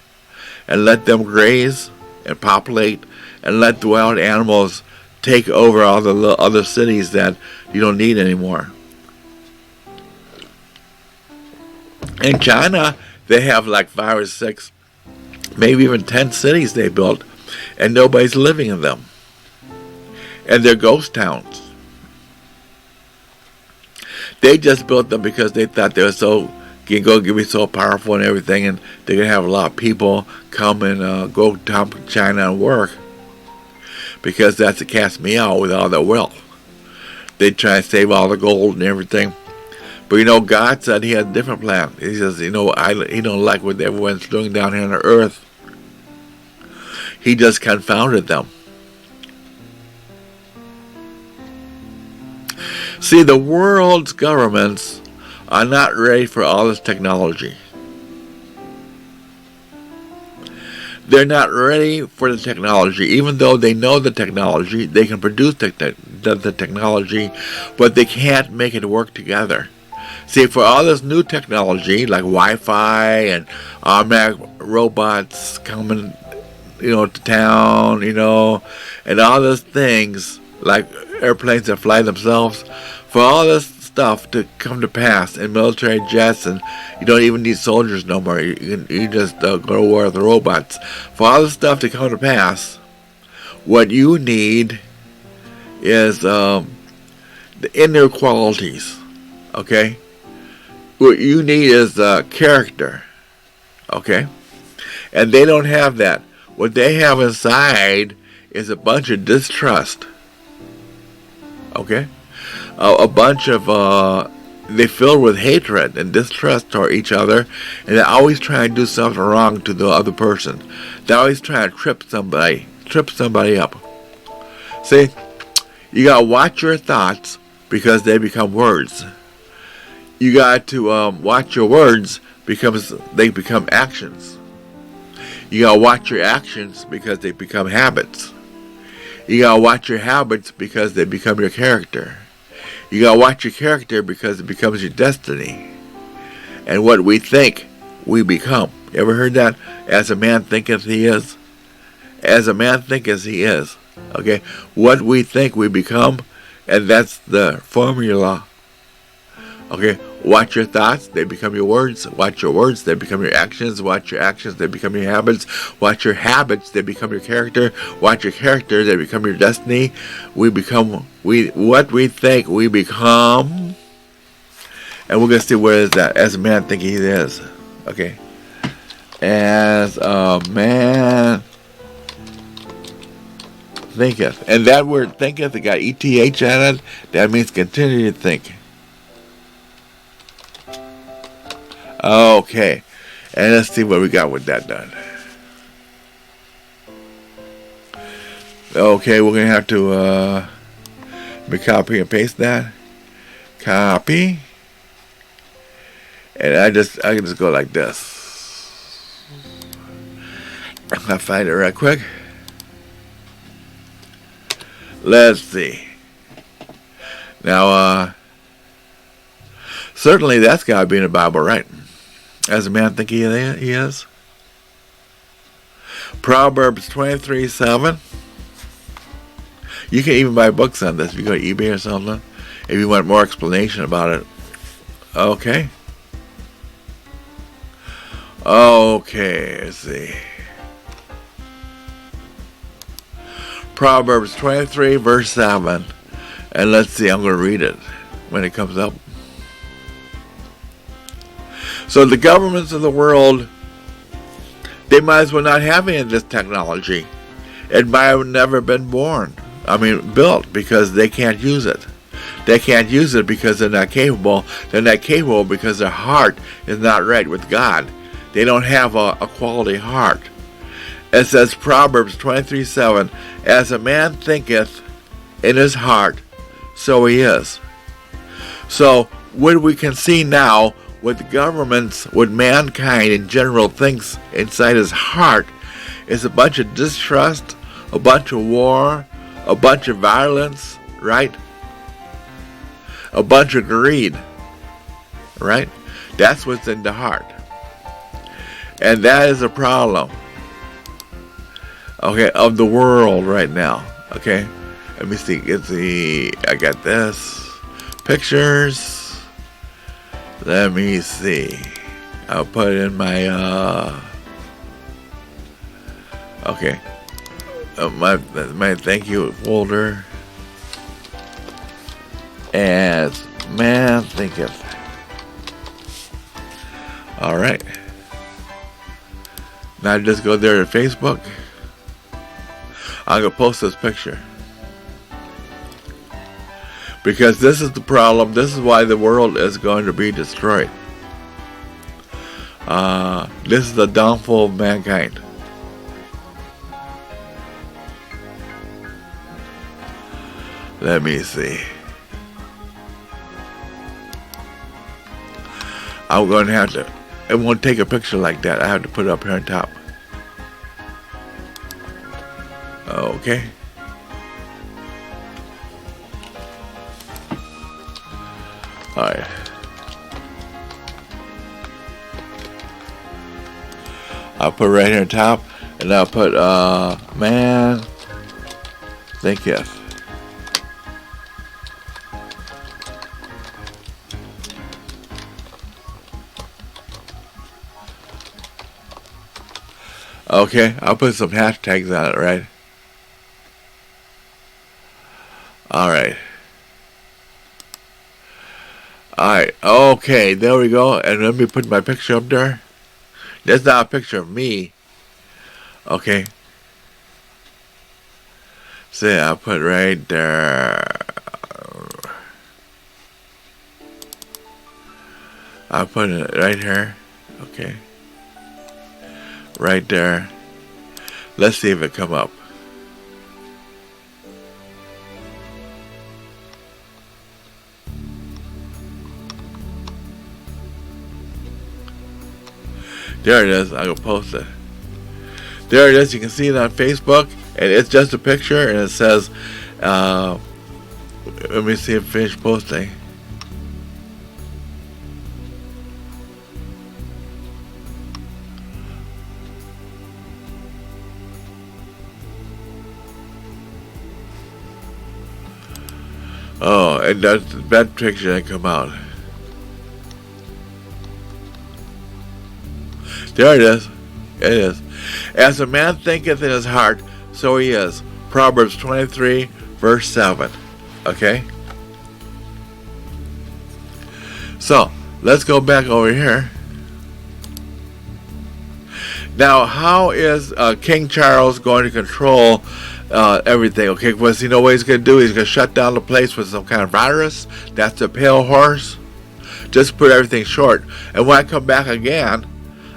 and let them graze and populate, and let the wild animals take over all the other cities that you don't need anymore. In China, they have like 5 or 6, maybe even 10 cities they built, and nobody's living in them. And they're ghost towns. They just built them because they thought they were so so powerful and everything, and they're gonna have a lot of people come and go to China and work, because that's to cast me out with all their wealth. They try to save all the gold and everything, but God said He had a different plan. He says, He don't like what everyone's doing down here on the earth. He just confounded them. See, the world's governments are not ready for all this technology. They're not ready for the technology, even though they know the technology. They can produce the technology, but they can't make it work together. See, for all this new technology, like Wi-Fi and automatic robots coming, to town, and all those things, like airplanes that fly themselves, for all this stuff to come to pass in military jets, and you don't even need soldiers no more. You just go to war with the robots. For all this stuff to come to pass, what you need is the inner qualities. Okay, what you need is character. Okay, and they don't have that. What they have inside is a bunch of distrust. Okay. A bunch of, they filled with hatred and distrust toward each other, and they're always trying to do something wrong to the other person. They're always trying to trip somebody up. See, you gotta watch your thoughts, because they become words. You got to watch your words, because they become actions. You gotta watch your actions, because they become habits. You gotta watch your habits, because they become your character. You gotta watch your character, because it becomes your destiny. And what we think, we become. You ever heard that? As a man thinketh, he is. As a man thinketh, he is. Okay? What we think, we become, and that's the formula. Okay? Watch your thoughts, they become your words. Watch your words, they become your actions. Watch your actions, they become your habits. Watch your habits, they become your character. Watch your character, they become your destiny. We become, what we think, we become. And we're going to see where is that. As a man thinketh, he is. Okay. As a man thinketh. And that word thinketh, it got ETH added. That means continue to think. Okay, and let's see what we got with that done. Okay, we're going to have to copy and paste that. Copy. And I can just go like this. I'll find it right quick. Let's see. Now, certainly that's got to be in the Bible, right? As a man think he is. Proverbs 23:7. You can even buy books on this if you go to eBay or something, if you want more explanation about it. Okay. Okay, let's see. Proverbs 23, verse 7. And let's see, I'm going to read it when it comes up. So the governments of the world, they might as well not have any of this technology. It might have never been built, because they can't use it. They can't use it because they're not capable. They're not capable because their heart is not right with God. They don't have a quality heart. It says Proverbs 23:7, as a man thinketh in his heart, so he is. So what we can see now, what the governments, what mankind in general thinks inside his heart, is a bunch of distrust, a bunch of war, a bunch of violence, right? a bunch of greed, right? That's what's in the heart. And that is a problem, okay, of the world right now, okay? Let me see, I got this, pictures, let me see, I'll put it in my, okay, my thank you folder, as man thinketh. Alright. Now just go there to Facebook. I'm going to post this picture. Because this is the problem. This is why the world is going to be destroyed. This is the downfall of mankind. Let me see. I'm going to have to, it won't take a picture like that. I have to put it up here on top. Okay. Alright. I'll put it right here on top, and I'll put, man thinketh. Okay, I'll put some hashtags on it, right? Alright. Alright, okay, there we go. And let me put my picture up there. That's not a picture of me. Okay. See, I'll put right there. I'll put it right here. Okay. Right there. Let's see if it come up. There it is. I'm going to post it. There it is. You can see it on Facebook. And it's just a picture. And it says, let me see if finish posting. Oh, and that picture that come out. There it is. It is. As a man thinketh in his heart, so he is. Proverbs 23, verse 7. Okay? So, let's go back over here. Now, how is King Charles going to control everything? Okay, well, you know what he's going to do? He's going to shut down the place with some kind of virus. That's the pale horse. Just put everything short. And when I come back again,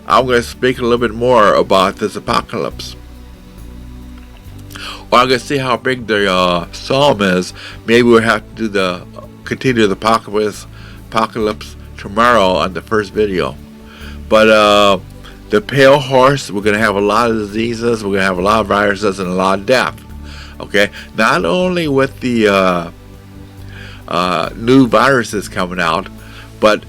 I'm going to speak a little bit more about this apocalypse. Or I'm going to see how big the psalm is. Maybe we'll have to do continue the apocalypse tomorrow on the first video. But the pale horse, we're going to have a lot of diseases, we're going to have a lot of viruses, and a lot of death. Okay, not only with the new viruses coming out, but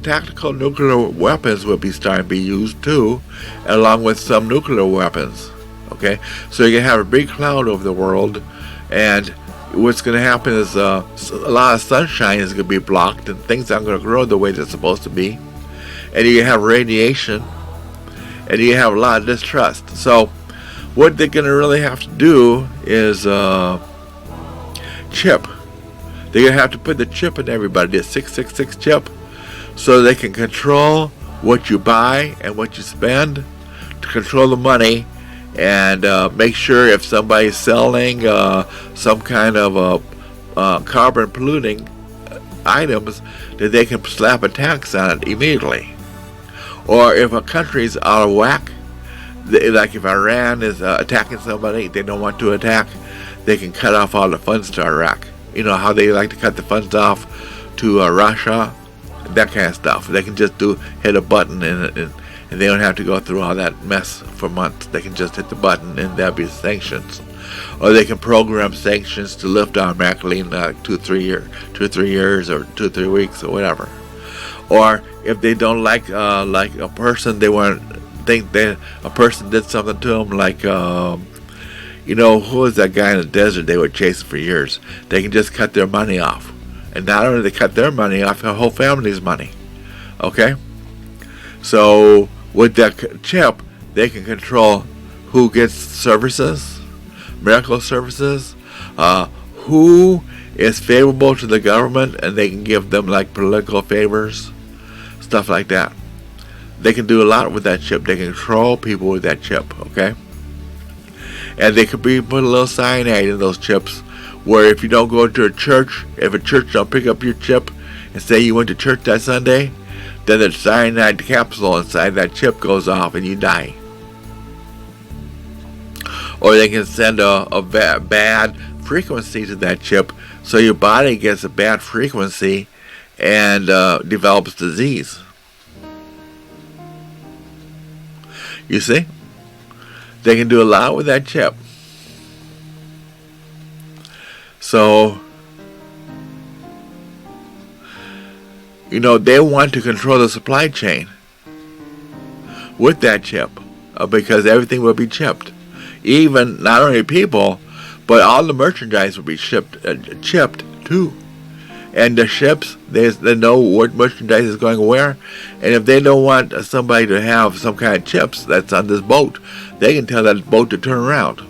tactical nuclear weapons will be starting to be used too, along with some nuclear weapons. Okay, so you can have a big cloud over the world, and what's going to happen is a lot of sunshine is going to be blocked, and things aren't going to grow the way they're supposed to be, and you have radiation, and you have a lot of distrust. So what they're going to really have to do is chip. They're going to have to put the chip in everybody, the 666 chip, so they can control what you buy and what you spend, to control the money, and make sure if somebody's selling some kind of carbon polluting items, that they can slap a tax on it immediately. Or if a country's out of whack, like if Iran is attacking somebody they don't want to attack, they can cut off all the funds to Iraq. You know how they like to cut the funds off to Russia, that kind of stuff. They can just hit a button and they don't have to go through all that mess for months. They can just hit the button and there'll be sanctions. or they can program sanctions to lift automatically in 2 or 3 years, or 2 or 3 weeks, or whatever. Or if they don't like a person, they want think that a person did something to them, like who was that guy in the desert they were chasing for years? They can just cut their money off, and not only they cut their money off, the whole family's money. Okay, so with that chip, they can control who gets services, miracle services, who is favorable to the government, and they can give them like political favors, stuff like that. They can do a lot with that chip. They can control people with that chip, okay? And they could put a little cyanide in those chips, where if you don't go to a church, if a church don't pick up your chip and say you went to church that Sunday, then the cyanide capsule inside that chip goes off and you die. Or they can send a bad frequency to that chip, so your body gets a bad frequency and develops disease. You see? They can do a lot with that chip. So, they want to control the supply chain with that chip, because everything will be chipped. Even not only people, but all the merchandise will be chipped too. And the ships, they know what merchandise is going where. And if they don't want somebody to have some kind of chips that's on this boat, they can tell that boat to turn around.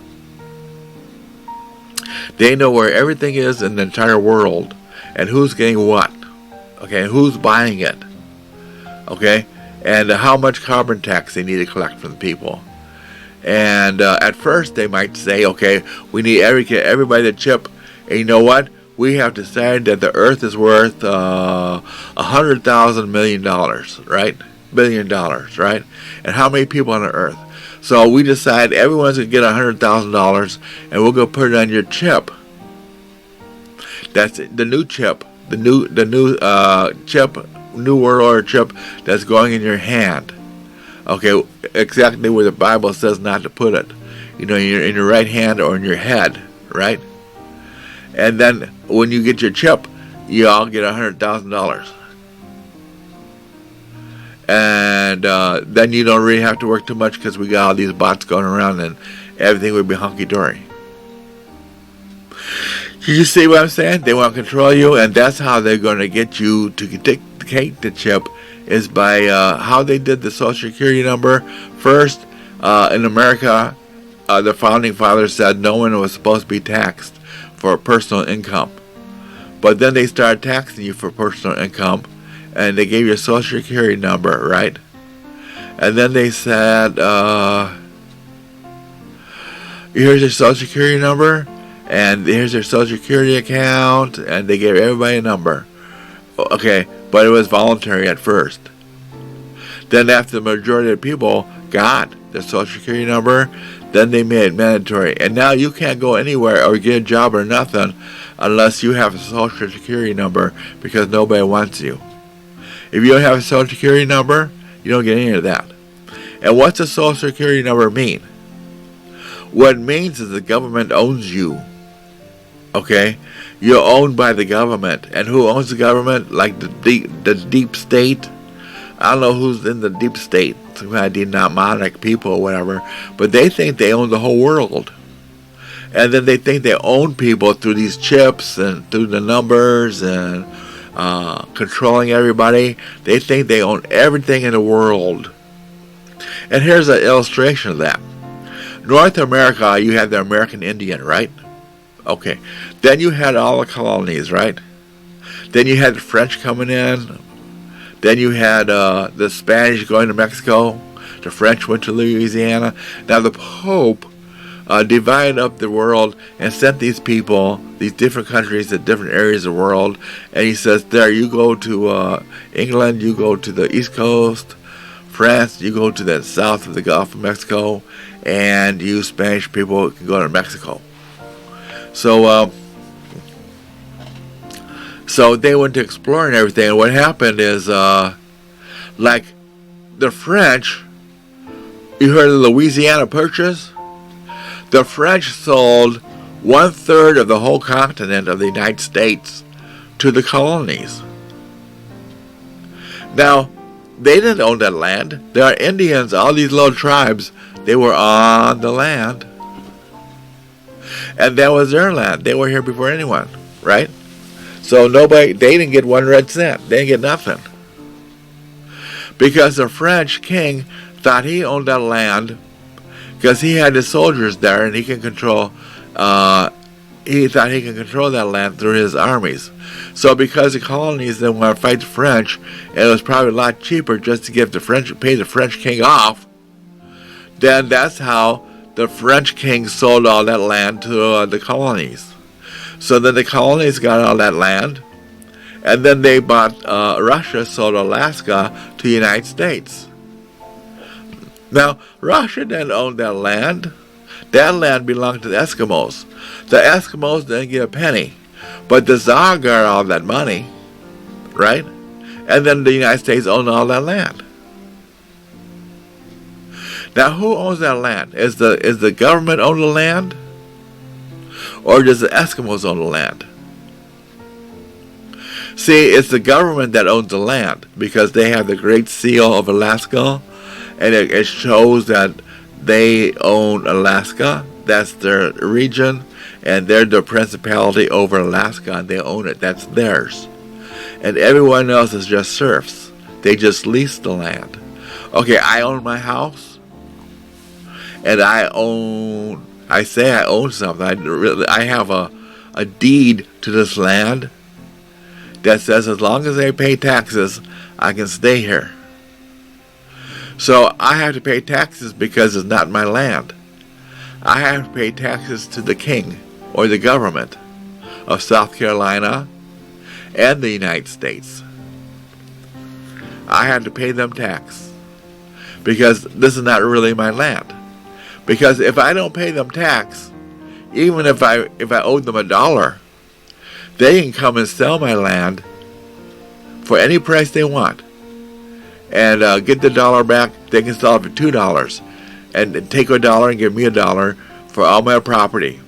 They know where everything is in the entire world, and who's getting what. Okay, and who's buying it. Okay, and how much carbon tax they need to collect from the people. And at first they might say, okay, we need everybody to chip. And you know what? We have decided that the Earth is worth $100,000 million, right? $1 billion, right? And how many people on the Earth? So we decide everyone's going to get $100,000, and we'll go put it on your chip. That's the new chip, the new chip, New World Order chip that's going in your hand. Okay, exactly where the Bible says not to put it. In your right hand or in your head, right? And then when you get your chip, you all get $100,000. And then you don't really have to work too much, because we got all these bots going around, and everything would be hunky-dory. You see what I'm saying? They want to control you, and that's how they're going to get you to take the chip, is by how they did the Social Security number. First, in America, the Founding Fathers said no one was supposed to be taxed for personal income. But then they started taxing you for personal income, and they gave you a Social Security number, right? And then they said, here's your Social Security number, and here's your Social Security account, and they gave everybody a number. Okay, but it was voluntary at first. Then after the majority of people got the Social Security number, then they made it mandatory. And now you can't go anywhere or get a job or nothing unless you have a Social Security number, because nobody wants you. If you don't have a Social Security number, you don't get any of that. And what's a Social Security number mean? What it means is the government owns you. Okay? You're owned by the government. And who owns the government? Like the deep state? I don't know who's in the deep state. Some kind of demonic people or whatever. But they think they own the whole world. And then they think they own people through these chips and through the numbers and controlling everybody. They think they own everything in the world. And here's an illustration of that. North America, you had the American Indian, right? Okay. Then you had all the colonies, right? Then you had the French coming in. Then you had the Spanish going to Mexico. The French went to Louisiana. Now the Pope divided up the world and sent these people, these different countries to different areas of the world. And he says, there, you go to England, you go to the East Coast. France, you go to the south of the Gulf of Mexico. And you Spanish people can go to Mexico. So they went to explore and everything. And what happened is, like the French, you heard of the Louisiana Purchase? The French sold 1/3 of the whole continent of the United States to the colonies. Now, they didn't own that land. There are Indians, all these little tribes, they were on the land. And that was their land. They were here before anyone, right? So they didn't get 1 red cent. They didn't get nothing. Because the French king thought he owned that land because he had his soldiers there and he thought he could control that land through his armies. So because the colonies didn't want to fight the French, and it was probably a lot cheaper just to pay the French king off, then that's how the French king sold all that land to the colonies. So then the colonies got all that land, and then they bought, Russia sold Alaska to the United States. Now, Russia didn't own that land. That land belonged to the Eskimos. The Eskimos didn't get a penny, but the Tsar got all that money, right? And then the United States owned all that land. Now, who owns that land? Is the government own the land? Or does the Eskimos own the land? See, it's the government that owns the land because they have the Great Seal of Alaska, and it shows that they own Alaska. That's their region, and they're the principality over Alaska, and they own it. That's theirs. And everyone else is just serfs. They just lease the land. Okay, I own my house, and I say I own something. I have a deed to this land that says as long as I pay taxes, I can stay here. So I have to pay taxes because it's not my land. I have to pay taxes to the king or the government of South Carolina and the United States. I have to pay them tax because this is not really my land. Because if I don't pay them tax, even if I owed them $1, they can come and sell my land for any price they want. And get the $1 back. They can sell it for $2 and take $1 and give me $1 for all my property.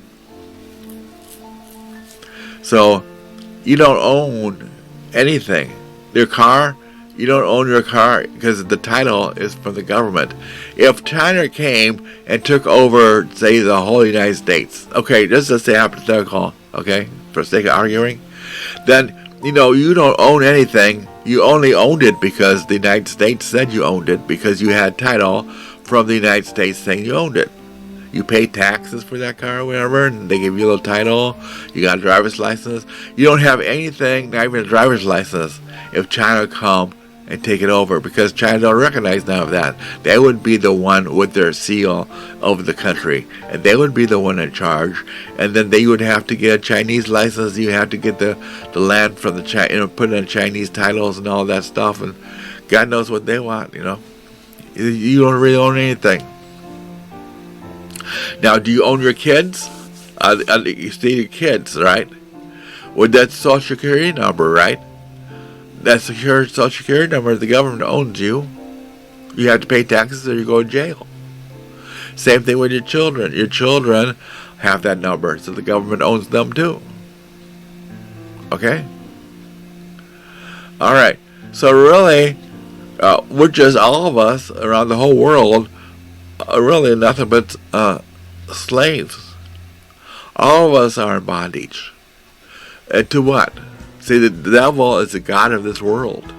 So you don't own anything. Your car, you don't own your car because the title is from the government. If China came and took over, say, the whole United States, okay, just say hypothetical, okay, for the sake of arguing, then you don't own anything. You only owned it because the United States said you owned it, because you had title from the United States saying you owned it. You pay taxes for that car or whatever, and they give you a little title. You got a driver's license. You don't have anything, not even a driver's license, if China come and take it over, because China don't recognize none of that. They would be the one with their seal over the country, and they would be the one in charge. And then they would have to get a Chinese license. You have to get the land from the put in Chinese titles and all that stuff. And God knows what they want. You don't really own anything. Now, do you own your kids? You see your kids, right? With that Social Security number, right? That Social Security number, the government owns you. You have to pay taxes or you go to jail. Same thing with your children. Your children have that number, so the government owns them too. Okay? All right. So really, we're just, all of us around the whole world, are really nothing but slaves. All of us are in bondage. And to what? See, the devil is the god of this world.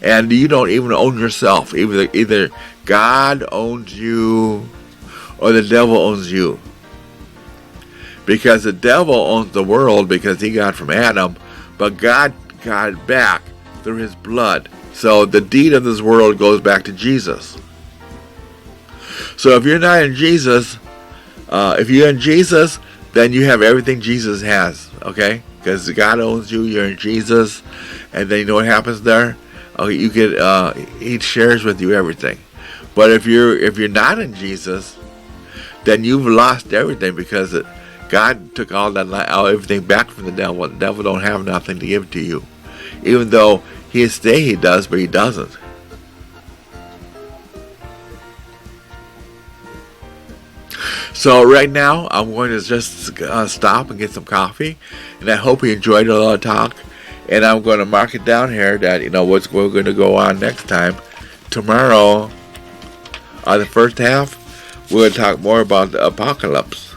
And you don't even own yourself. Either God owns you or the devil owns you. Because the devil owns the world because he got from Adam, but God got it back through his blood. So the deed of this world goes back to Jesus. So if you're not in Jesus, if you're in Jesus, then you have everything Jesus has, okay? Because God owns you, you're in Jesus, and then you know what happens there? You get He shares with you everything. But if you're not in Jesus, then you've lost everything because God took everything back from the devil. The devil don't have nothing to give to you, even though he does, but he doesn't. So right now, I'm going to just stop and get some coffee, and I hope you enjoyed a little talk. And I'm going to mark it down here that what's we're going to go on next time. Tomorrow, the first half, we're going to talk more about the apocalypse.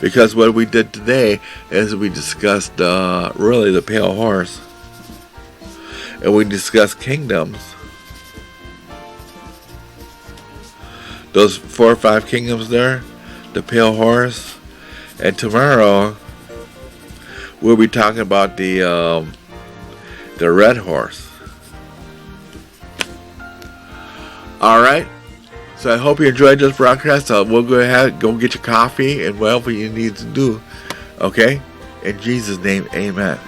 Because what we did today is we discussed really the pale horse, and we discussed kingdoms. Those 4 or 5 kingdoms there, the pale horse, and tomorrow we'll be talking about the red horse. All right. So I hope you enjoyed this broadcast. We'll go ahead, go get your coffee and whatever you need to do. Okay? In Jesus' name, amen.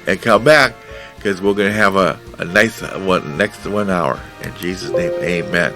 And come back because we're going to have a nice one next 1 hour. In Jesus' name, amen.